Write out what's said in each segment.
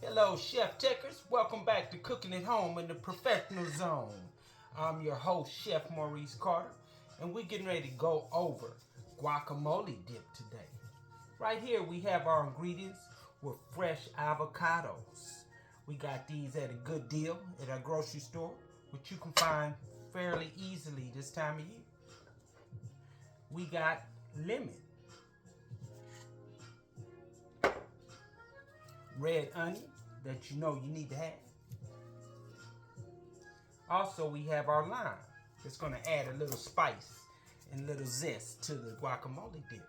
Hello, Chef Techers. Welcome back to Cooking at Home in the Professional Zone. I'm your host, Chef Maurice Carter, and we're getting ready to go over guacamole dip today. Right here, we have our ingredients with fresh avocados. We got these at a good deal at our grocery store, which you can find fairly easily this time of year. We got lemon, red onion that you know you need to have. Also, we have our lime. It's going to add a little spice and a little zest to the guacamole dip.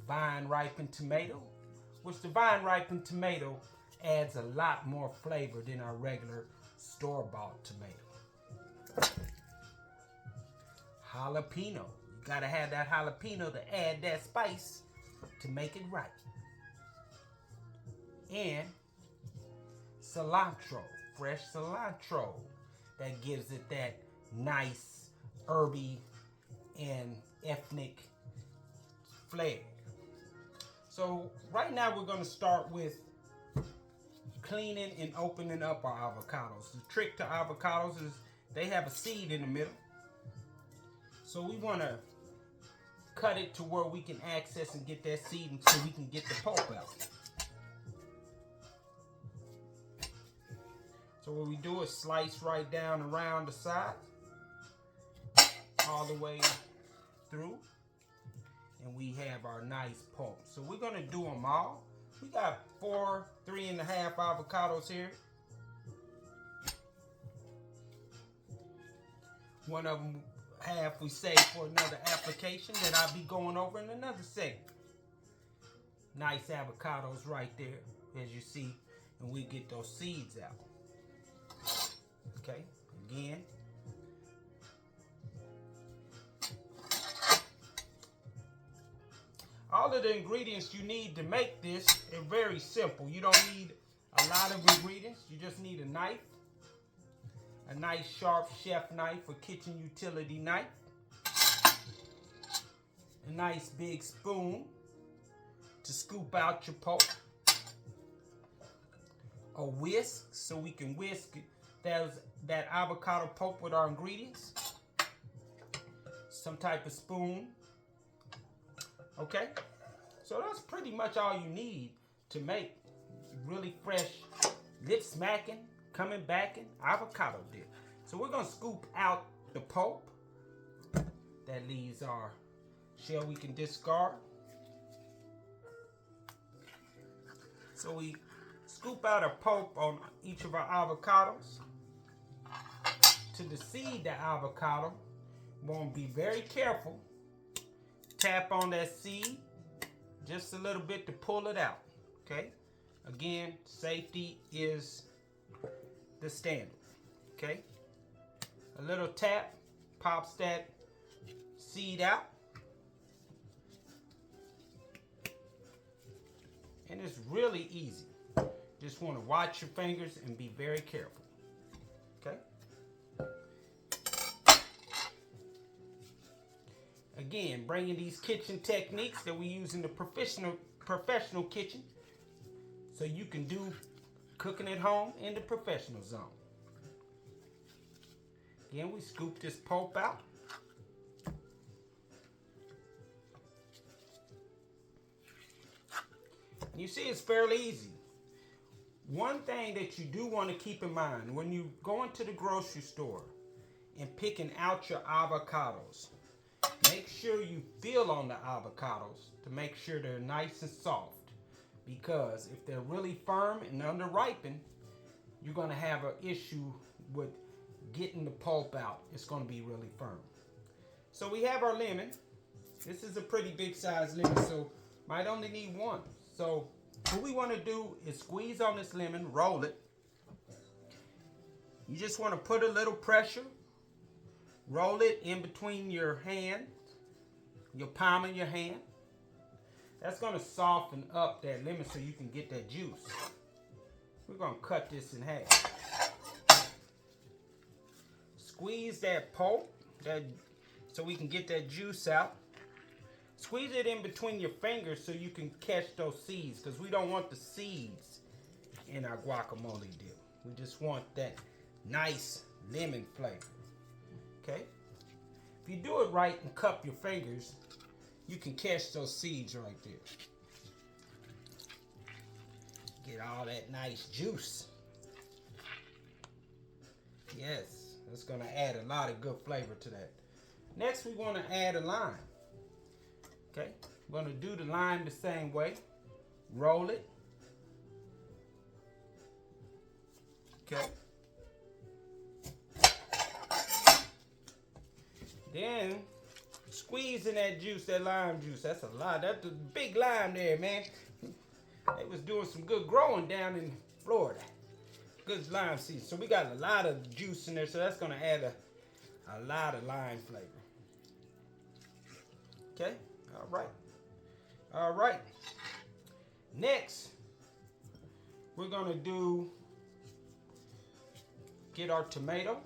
Vine ripened tomato, which the vine ripened tomato adds a lot more flavor than our regular store-bought tomato. Jalapeno. You got to have that jalapeno to add that spice to make it right. And cilantro, fresh cilantro, that gives it that nice herby and ethnic flair. So right now we're going to start with cleaning and opening up our avocados. The trick to avocados is they have a seed in the middle. So we want to cut it to where we can access and get that seed so we can get the pulp out. So what we do is slice right down around the side, all the way through, and we have our nice pulp. So we're gonna do them all. We got 3.5 avocados here. One of them half we save for another application that I'll be going over in another segment. Nice avocados right there, as you see, and we get those seeds out. Okay, again. All of the ingredients you need to make this are very simple. You don't need a lot of ingredients. You just need a knife, a nice sharp chef knife or kitchen utility knife, a nice big spoon to scoop out your pulp, a whisk so we can whisk that avocado pulp with our ingredients, some type of spoon. Okay, so that's pretty much all you need to make really fresh, lip smacking, coming back in avocado dip. So we're gonna scoop out the pulp. That leaves our shell we can discard. So we scoop out a pulp on each of our avocados. To deseed the avocado, we want to be very careful. Tap on that seed just a little bit to pull it out. Okay? Again, safety is the standard. Okay? A little tap pops that seed out. And it's really easy. Just want to watch your fingers and be very careful. Okay? Again, bringing these kitchen techniques that we use in the professional kitchen so you can do cooking at home in the professional zone. Again, we scoop this pulp out. You see, it's fairly easy. One thing that you do want to keep in mind when you go into the grocery store and picking out your avocados, make sure you feel on the avocados to make sure they're nice and soft, because if they're really firm and under-ripened, you're going to have an issue with getting the pulp out. It's going to be really firm. So we have our lemon. This is a pretty big size lemon, so might only need one. So what we want to do is squeeze on this lemon, roll it. You just want to put a little pressure. Roll it in between your hand, your palm of your hand. That's going to soften up that lemon so you can get that juice. We're going to cut this in half. Squeeze that pulp so we can get that juice out. Squeeze it in between your fingers so you can catch those seeds, because we don't want the seeds in our guacamole dip. We just want that nice lemon flavor. Okay? If you do it right and cup your fingers, you can catch those seeds right there. Get all that nice juice. Yes, that's going to add a lot of good flavor to that. Next, we want to add a lime. Okay, we're going to do the lime the same way. Roll it. Okay. Then squeeze in that juice, that lime juice. That's a lot. That's a big lime there, man. They was doing some good growing down in Florida. Good lime season. So we got a lot of juice in there, so that's going to add a lot of lime flavor. Okay, all right. All right. Next, we're going to get our tomato.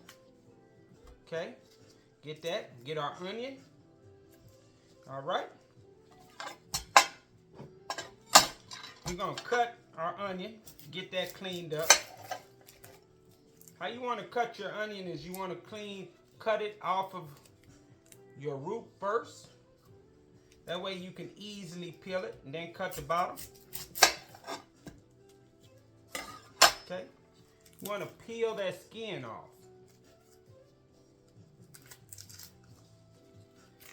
Okay, get that. Get our onion. All right. We're going to cut our onion, get that cleaned up. How you want to cut your onion is you want to cut it off of your root first. That way you can easily peel it and then cut the bottom. Okay? You want to peel that skin off.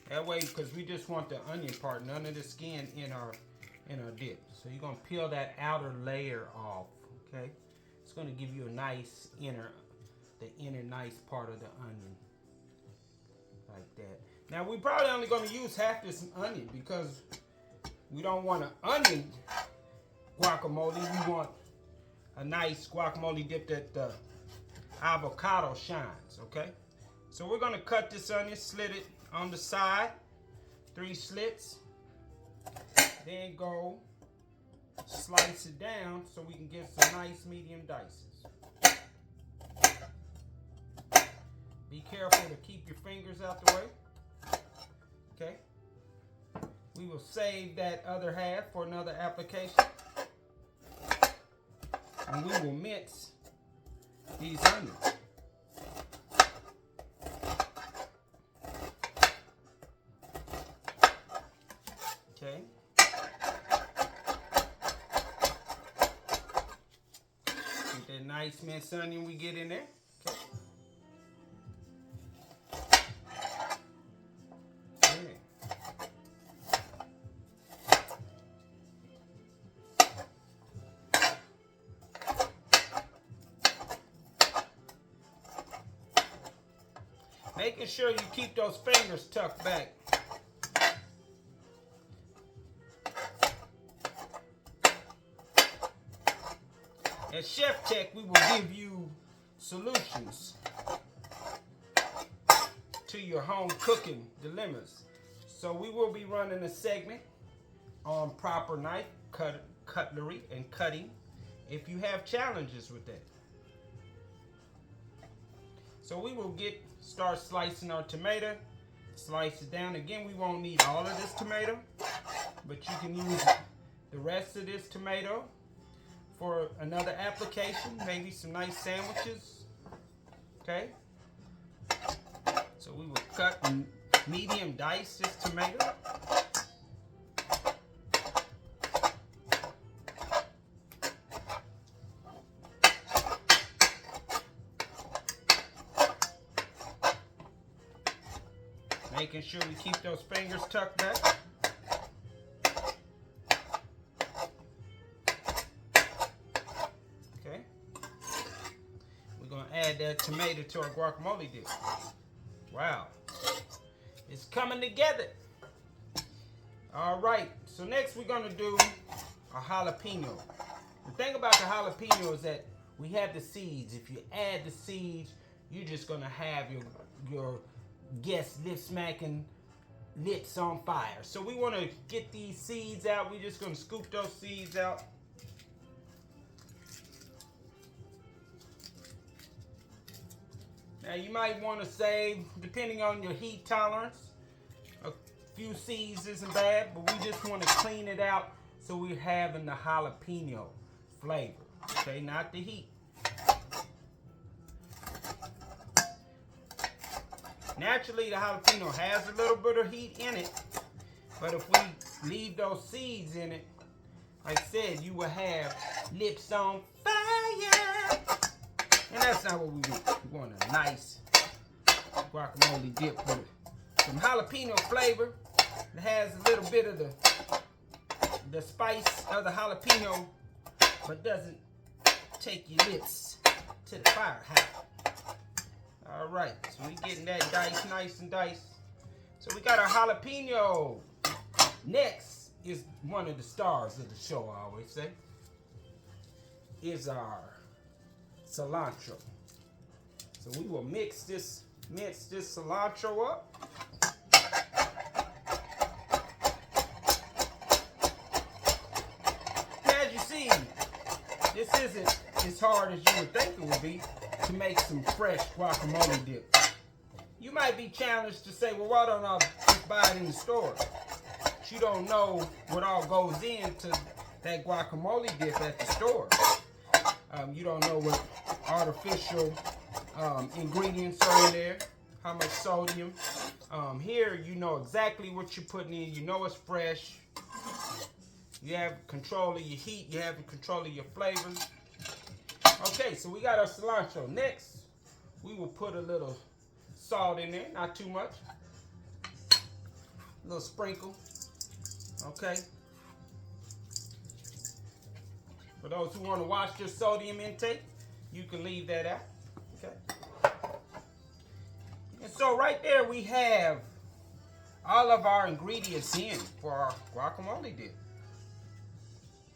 That way, because we just want the onion part, none of the skin in our dip. So you're going to peel that outer layer off, okay? It's going to give you a nice the inner nice part of the onion, like that. Now we're probably only going to use half this onion because we don't want an onion guacamole. We want a nice guacamole dip that the avocado shines, okay? So we're going to cut this onion, slit it on the side, 3 slits. Then go slice it down so we can get some nice medium dices. Be careful to keep your fingers out the way. Okay. We will save that other half for another application. And we will mince these onions. Okay. Get that nice minced onion we get in there. Okay. Making sure you keep those fingers tucked back. At Chef Tech, we will give you solutions to your home cooking dilemmas. So we will be running a segment on proper knife cutlery and cutting if you have challenges with that. So we will start slicing our tomato, slice it down. Again, we won't need all of this tomato, but you can use the rest of this tomato for another application, maybe some nice sandwiches. Okay? So we will cut and medium dice this tomato. Making sure we keep those fingers tucked back. Okay. We're going to add that tomato to our guacamole dip. Wow. It's coming together. All right. So next we're going to do a jalapeno. The thing about the jalapeno is that we have the seeds. If you add the seeds, you're just going to have your guests lip smacking, lips on fire. So we want to get these seeds out. We're just going to scoop those seeds out. Now you might want to save, depending on your heat tolerance, a few seeds isn't bad, but we just want to clean it out so we're having the jalapeno flavor. Okay, not the heat. Naturally, the jalapeno has a little bit of heat in it, but if we leave those seeds in it, like I said, you will have lips on fire. And that's not what we want. We want a nice guacamole dip with some jalapeno flavor. It has a little bit of the spice of the jalapeno, but doesn't take your lips to the fire hot. All right, so we getting that diced nice and diced. So we got our jalapeno. Next is one of the stars of the show, I always say, is our cilantro. So we will mince this cilantro up. As you see, this isn't as hard as you would think it would be to make some fresh guacamole dip. You might be challenged to say, well, why don't I just buy it in the store? But you don't know what all goes into that guacamole dip at the store. You don't know what artificial ingredients are in there, how much sodium. Here, you know exactly what you're putting in. You know it's fresh. You have control of your heat. You have control of your flavors. Okay, so we got our cilantro. Next, we will put a little salt in there, not too much. A little sprinkle. Okay. For those who want to watch their sodium intake, you can leave that out. Okay. And so right there we have all of our ingredients in for our guacamole dip.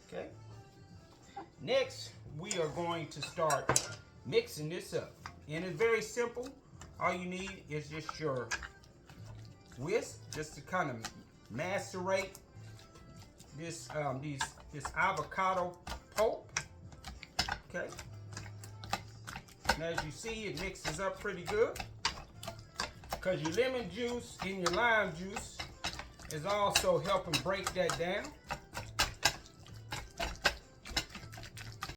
Okay. Next, we are going to start mixing this up. And it's very simple. All you need is just your whisk, just to kind of macerate this this avocado pulp. Okay. And as you see, it mixes up pretty good, because your lemon juice and your lime juice is also helping break that down.